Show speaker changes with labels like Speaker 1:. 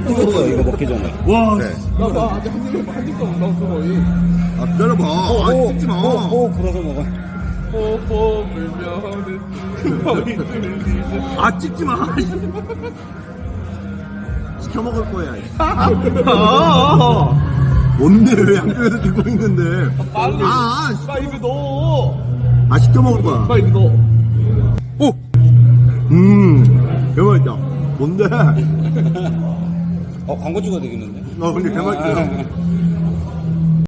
Speaker 1: 뜨거워요 이거 먹기 전에.
Speaker 2: 와,
Speaker 3: 네.
Speaker 4: 나 아직 한 입도 못 나왔어 거의.
Speaker 3: 아, 기다려봐. 아, 찍지 마.
Speaker 1: 불어서 먹어.
Speaker 4: 뽀뽀 불면은 금방이 뚫리지.
Speaker 3: 아, 찍지 마. 시켜 먹을 거야. 뭔데, 왜 양쪽에서 들고 있는데.
Speaker 4: 빨리.
Speaker 3: 아,
Speaker 4: 빨리 이거 넣어.
Speaker 3: 아, 시켜 먹을 거야.
Speaker 4: 빨리 이거 넣어.
Speaker 3: 오! 개맛있다. 뭔데?
Speaker 1: 광고 찍어야 되겠는데?
Speaker 3: 근데 개맛있다.